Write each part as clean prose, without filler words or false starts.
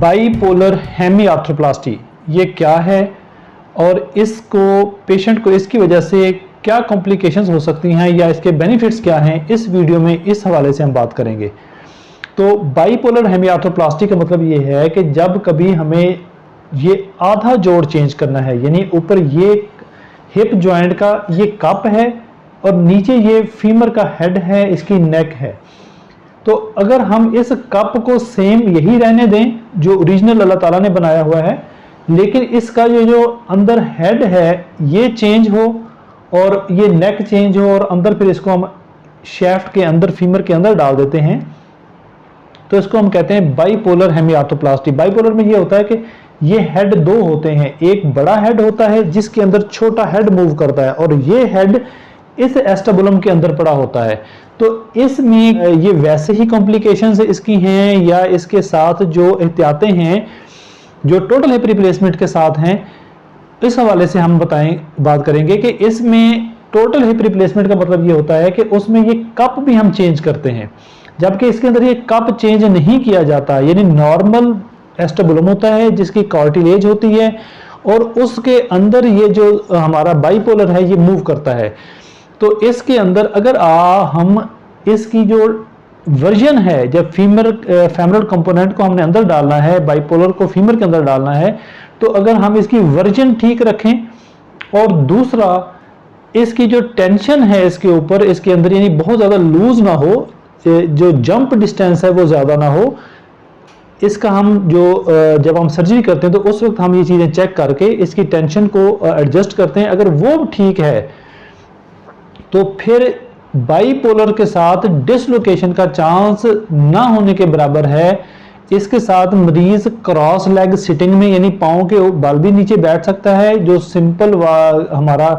Bipolar Hemy arthroplasty ये क्या है और इसको पेशेंट को इसकी वजह से क्या कॉम्प्लिकेशंस हो सकती हैं या इसके बेनिफिट्स क्या हैं, इस वीडियो में इस हवाले से हम बात करेंगे। तो बाईपोलर हेमी आर्थ्रोप्लास्टी का मतलब ये है कि जब कभी हमें ये आधा जोड़ चेंज करना है, यानी ऊपर ये हिप जॉइंट का ये कप है और नीचे ये फीमर का हेड है, इसकी नेक है। तो अगर हम इस कप को सेम यही रहने दें जो ओरिजिनल अल्लाह ताला ने बनाया हुआ है, लेकिन इसका ये जो अंदर हेड है ये चेंज हो और ये नेक चेंज हो और अंदर फिर इसको हम शैफ्ट के अंदर फीमर के अंदर डाल देते हैं, तो इसको हम कहते हैं बाईपोलर हेमी आर्थ्रोप्लास्टी। बाईपोलर में ये होता है कि ये हेड दो होते हैं, एक बड़ा हेड होता है जिसके अंदर छोटा हेड मूव करता है और ये हेड इस एस्टेबुलम के अंदर पड़ा होता है। तो इसमें ये वैसे ही कॉम्प्लिकेशंस इसकी हैं या इसके साथ जो एहतियातें हैं जो टोटल हिप रिप्लेसमेंट के साथ हैं, इस हवाले से हम बात करेंगे कि इसमें टोटल हिप रिप्लेसमेंट का मतलब ये होता है कि उसमें ये कप भी हम चेंज करते हैं, जबकि इसके अंदर ये कप चेंज नहीं किया जाता। यानी नॉर्मल एस्टेबुलम होता है जिसकी कार्टिलेज होती है और उसके अंदर ये जो हमारा बाईपोलर है ये मूव करता है। तो इसके अंदर अगर हम इसकी जो वर्जन है, जब फेमरल कंपोनेंट को हमने अंदर डालना है, बाईपोलर को फीमर के अंदर डालना है, तो अगर हम इसकी वर्जन ठीक रखें और दूसरा इसकी जो टेंशन है इसके ऊपर, इसके अंदर यानी बहुत ज़्यादा लूज ना हो, जो जंप डिस्टेंस है वो ज़्यादा ना हो, इसका हम जब हम सर्जरी करते हैं तो उस वक्त हम ये चीज़ें चेक करके इसकी टेंशन को एडजस्ट करते हैं। अगर वो ठीक है तो फिर बाईपोलर के साथ डिसलोकेशन का चांस ना होने के बराबर है। इसके साथ मरीज क्रॉस लेग सिटिंग में यानी पाँव के बल भी नीचे बैठ सकता है, जो सिंपल हमारा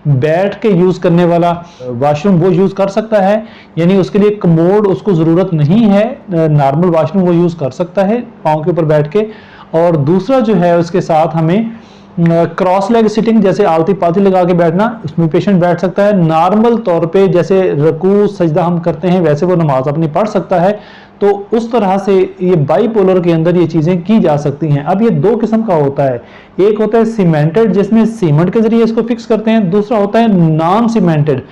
बैठ के यूज़ करने वाला वॉशरूम वो यूज़ कर सकता है, यानी उसके लिए कमोड उसको ज़रूरत नहीं है, नॉर्मल वॉशरूम वो यूज़ कर सकता है पाँव के ऊपर बैठ के। और दूसरा जो है उसके साथ हमें क्रॉस लेग सिटिंग, जैसे आलती पालती लगा के बैठना, उसमें पेशेंट बैठ सकता है। नॉर्मल तौर पे जैसे रुकू सजदा हम करते हैं वैसे वो नमाज अपनी पढ़ सकता है। तो उस तरह से ये बाईपोलर के अंदर ये चीज़ें की जा सकती हैं। अब ये दो किस्म का होता है, एक होता है सीमेंटेड जिसमें सीमेंट के जरिए इसको फिक्स करते हैं, दूसरा होता है नॉन सीमेंटेड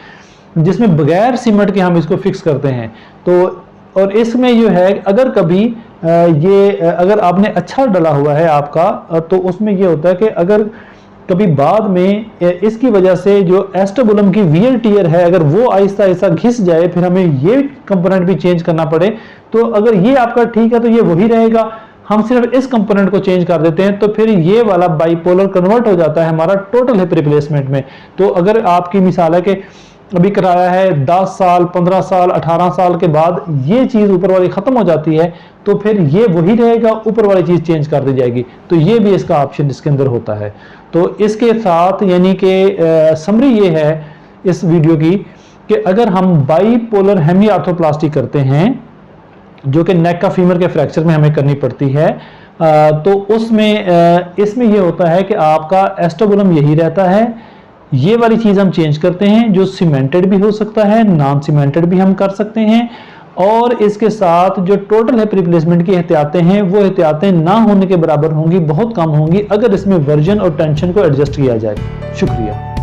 जिसमें बगैर सीमेंट के हम इसको फिक्स करते हैं। तो और इसमें जो है अगर कभी अगर आपने अच्छा डला हुआ है आपका, तो उसमें ये होता है कि अगर कभी बाद में इसकी वजह से जो एस्टेबुलम की वियर टियर है अगर वो आहिस्ता आहिस्ता घिस जाए, फिर हमें ये कंपोनेंट भी चेंज करना पड़े, तो अगर ये आपका ठीक है तो ये वही रहेगा, हम सिर्फ इस कंपोनेंट को चेंज कर देते हैं, तो फिर ये वाला बाईपोलर कन्वर्ट हो जाता है हमारा टोटल हिप रिप्लेसमेंट में। तो अगर आपकी मिसाल है कि अभी कराया है 10 साल 15 साल 18 साल के बाद ये चीज़ ऊपर वाली ख़त्म हो जाती है, तो फिर ये वही रहेगा, ऊपर वाली चीज़ चेंज कर दी जाएगी। तो ये भी इसका ऑप्शन इसके अंदर होता है। तो इसके साथ यानी कि समरी ये है इस वीडियो की कि अगर हम बाईपोलर हेमी आर्थ्रोप्लास्टी करते हैं जो कि नेक का फीमर के फ्रैक्चर में हमें करनी पड़ती है, तो उसमें इसमें ये होता है कि आपका एस्टेबुलम यही रहता है, ये वाली चीज़ हम चेंज करते हैं, जो सीमेंटेड भी हो सकता है, नॉन सीमेंटेड भी हम कर सकते हैं। और इसके साथ जो टोटल हिप रिप्लेसमेंट की एहतियातें हैं वो एहतियातें ना होने के बराबर होंगी, बहुत कम होंगी अगर इसमें वर्जन और टेंशन को एडजस्ट किया जाए। शुक्रिया।